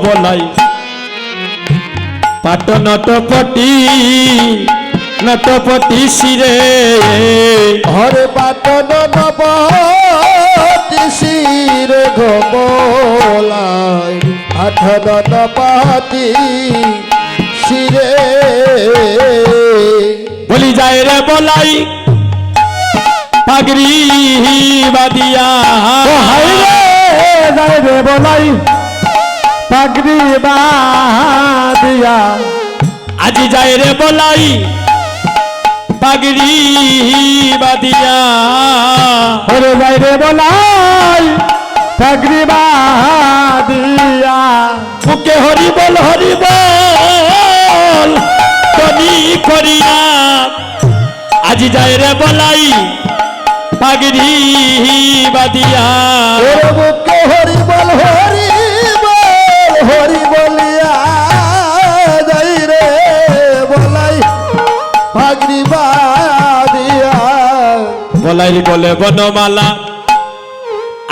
বলাই পাট নটপটি নটপটি শিরে হরে পাটন নবতি শির গোবলাই আঠন নবতি শিরে বলি যায় রে বলাই পাগড়ি বাদিয়া যায় রে বলাই পাগড়ি বাদিয়া আজি যায় রে বলাই পাগড়ি বাদিয়া হরে যায় রে বলাই পাগড়ি বাদিয়া বুকে হরি বল তনি করিয়া আজি যায় রে বলাই পাগড়ি বাদিয়া ওরে বুকে হরি বল হরি বলিয়া যাই রে বলাই পাগড়ি বাদিয়া বলাই বলে বনমালা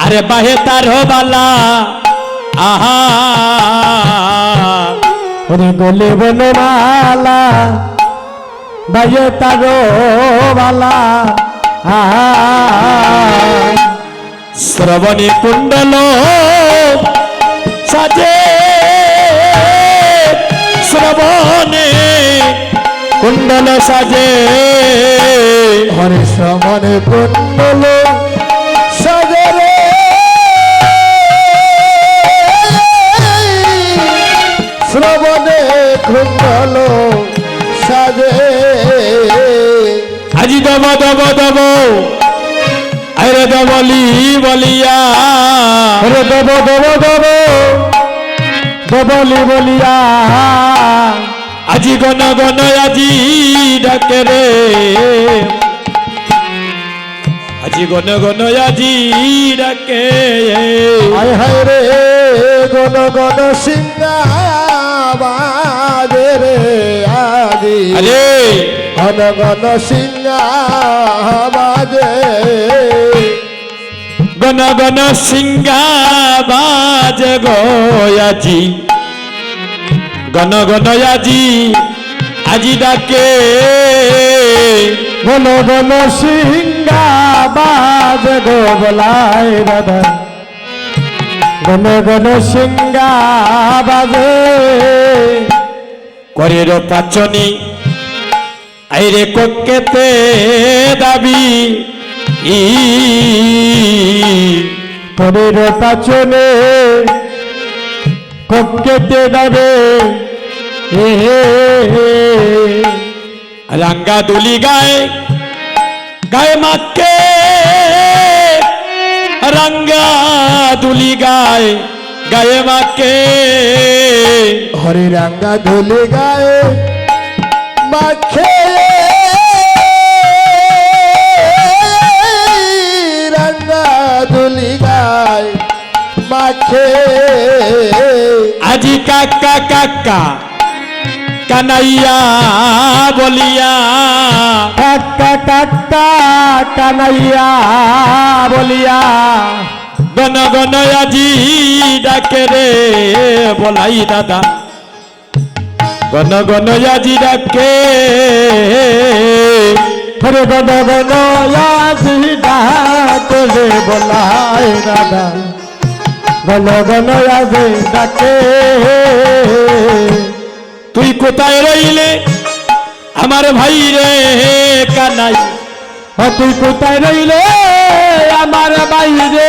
আরে বাহে তার বালা আহা ওরে বলে বনমালা বাজে তারো বালা শ্রবণী কুণ্ডল সাজে শ্রবণে কুণ্ডল সাজে হরে শ্রবণে কুণ্ডল সাজে রে শ্রবণে কুণ্ডল সাজে আজি দব দব দব আরে দবলি বলিয়া হরে দেব দেব দেব দেবলি বলিয়া আজি গণ গণ আজি ডাকে রে আজি গণ গণ আজি ডাকে হায় হায় রে গণ গণ সিংহা বাজে রে আজি আরে ঘন ঘন সিংহা বাজে গণ গণ সিংহা বাজ গয়াজি গণ গণ আজি আজি ডাকে ঘন ঘন সিংহা বাজে গো বলাই দাদা ঘন ঘন সিংহা বাজে করের পাচনি আইরে ককেতে দাবি করের পাচনে ককেতে দাবে রাঙ্গা দুলি গায়ে গায়ে মাকে রাঙ্গা দুলি গায়ে গায়ে মাকে হরে রাঙ্গা ধুলে গায়ে মাখে রাঙ্গা ধুলি গায়ে মাখে আজি কাকা কাকা কানাইয়া বলিয়া কাকা কাকা কানাইয়া বলিয়া গণ গণ আজি ডাকে রে বলাই দাদা গণ গণ আজি ডাকে হরে গণ গণ আজি ডাকে রে বলাই দাদা গণ গণ আজি ডাকে তুই কোথায় রইলে আমার ভাই রে কানাই তুই কোথায় রইলে আমার বাইরে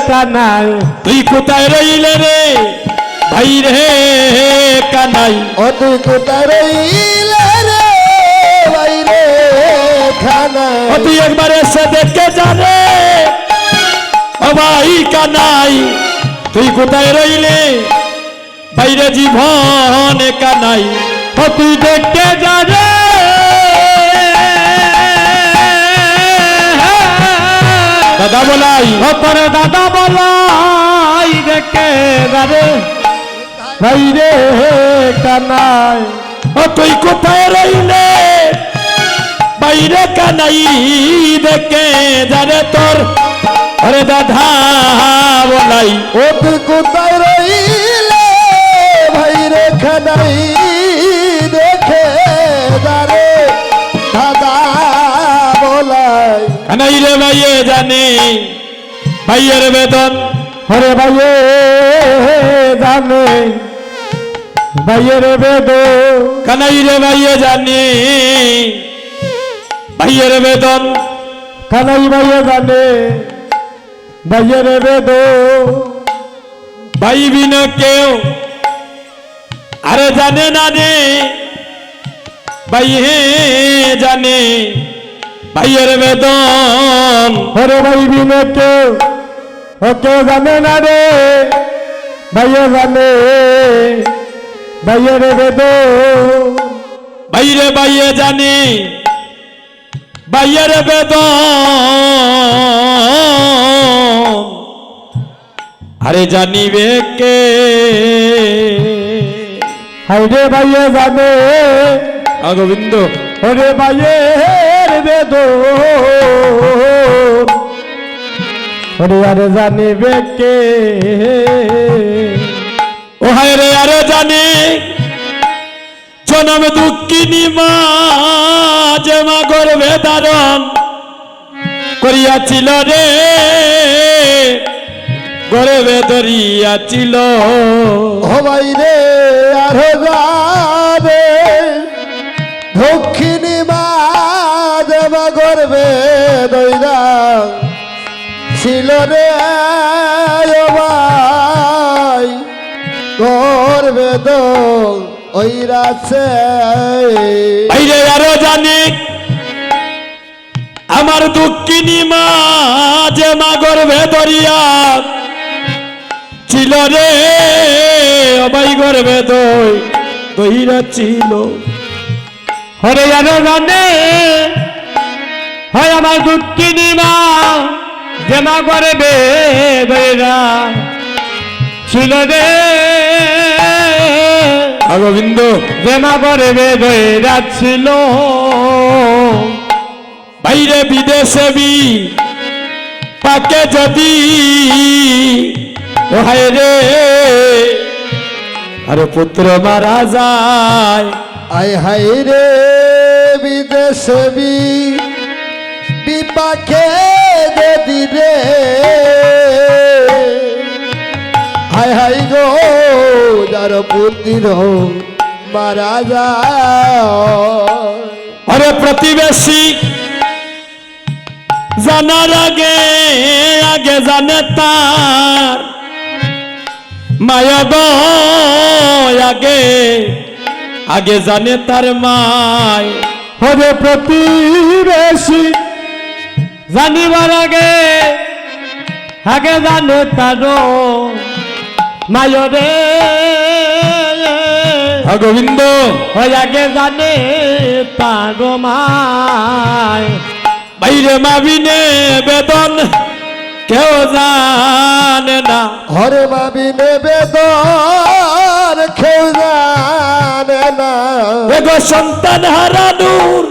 কানাই তুই কোথায় রইলে রে ভাই রে কানাই তুই কোথায় রইলে রে বাইরে খানাই তুই একবার এসে দেখে জানে ও ভাই কানাই তুই কোথায় রইলে বাইরে জীবন কানাই তুই দেখতে জানে দাদা বলাই ওপরে দাদা বলাই দেখে যাবে বাইরে কানাই তুই কোথায় রইলে বাইরে কানাই দেখে জানে তোর আরে দাদা বলাই তুই কোথায় রইলে বাইরে বাইরে জানে ভাইয়ের বেদন হরে ভাইয়ে জানে ভাইয়ের বেদন কানাই রে ভাইয়ে জানে ভাইয়ের বেদন কানাই ভাইয়ে জানে ভাইয়ের বেদন ভাই বিন কেউ আরে জানে না রে ভাইয়ে জানে ভাইয়ের বেদন হরে ভাই বিনে কেউ ওকে জানে না রে ভাইয়ে জানে ভাইয়ের বেদন বাইরে বাইরে জানে ভাইয়ের বেদন আরে জানিবে কে হাইরে ভাইয়ে জানে গোবিন্দ ওরে ভাইয়ের বেদন ওরে আরে জানিবে কে ও হায় রে আরে জানে জনম দুঃখিনী মা যে মা গর্ভে ধারণ করিয়াছিল রে গর্ভে ধরিয়াছিল ও ভাই রে আর যাবে দক্ষিণী মা দেবা করবে দইরা ছিল রে ও ভাই করবে তো ওই রাছে বাইরে আরো জানে আমার দুঃখিনী মা যে মা গর্ভে ধরিয়া ছিল রে অবাই গর্ভে দইরা ছিল হরে আরো জানে হয় আমার দুঃখিনী মা যে মা করবে দইরা ছিল রে গোবিন্দ জেমা করে বেদরা ছিল বাইরে বিদেশে পাকে যদি ও হায় রে আরে পুত্র মারা যায় আই হাই রে বিদেশে বিপাকে যদি রে হাই হাই গো যার পুত্র মারা যায় আরে প্রতিবেশী জানার আগে আগে জানে তার মায়া গো আগে আগে জানে তার মায় হবে প্রতিবেশী জানিবার আগে আগে জানে তার মায়রে গোবিন্দ হয়ে আগে জানে তার মায় বাইরে মাবিনে বেদন কেউ জানে না হরে মাবিনে বেদন কেউ জানে না এগো সন্তান হারানোর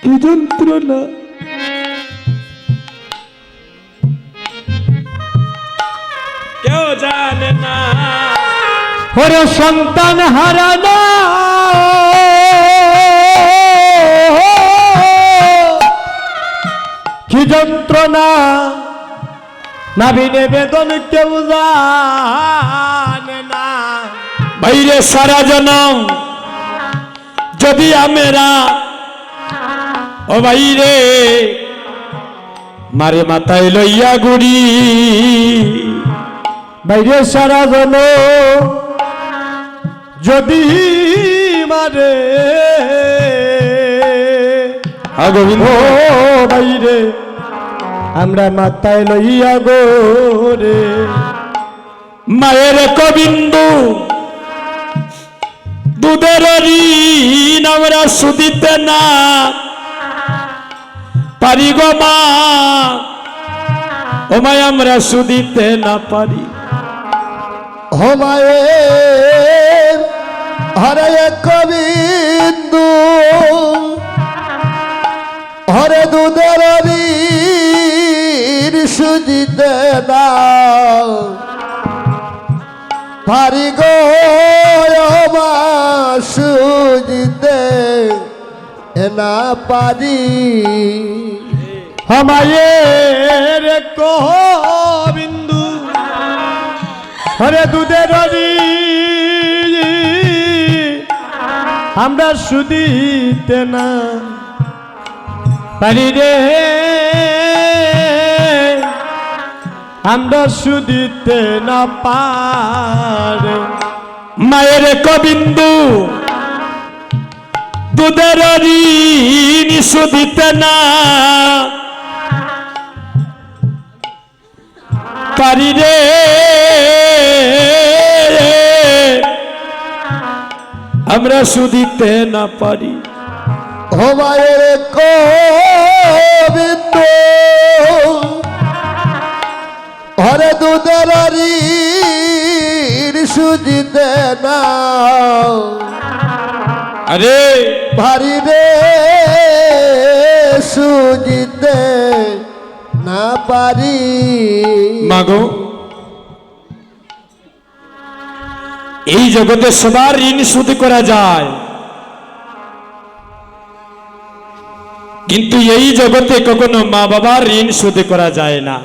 কি যন্ত্রণা কেউ জানে না হরে সন্তান হারানো কি যন্ত্রণা নাবিনে বেদন কেউ জানে না বাইরে সারা জনম যদি আমরা ও বাইরে মারে মাথায় লইয়া গুড়ি বাইরে সারা জন যদি মারে গোবিন্দ ও বাইরে আমরা মাথায় লইয়া গো রে মায়ের কবিন্দু দুধের ঋণ আমরা সুদিতে না পারি গো মা ও মায় আমরা সুদিতে না পারি হোমায়ের হরে কবিন্দু হরে দুধের বীর সুজিতে দাও পারি গো মা সুজিতে না পারি মায়ের কহ বিন্দু ওরে দুধের আমরা শুধিতে না পারি রে, আমরা শুধিতে না পারে। মায়ের কবিন্দু দুধের ঋণ শুধিতে না পারি রে, আমরা শুধিতে না পারি। ও মায়ের কবিন্দু হরে দুধের ঋণ শুধিতে না আরে ভারি রে, শুধিতে না পারি। মাগো, এই জগতে সবার ঋণ শোধ করা যায়, কিন্তু এই জগতে কখনো মা বাবার ঋণ শোধ করা যায় না।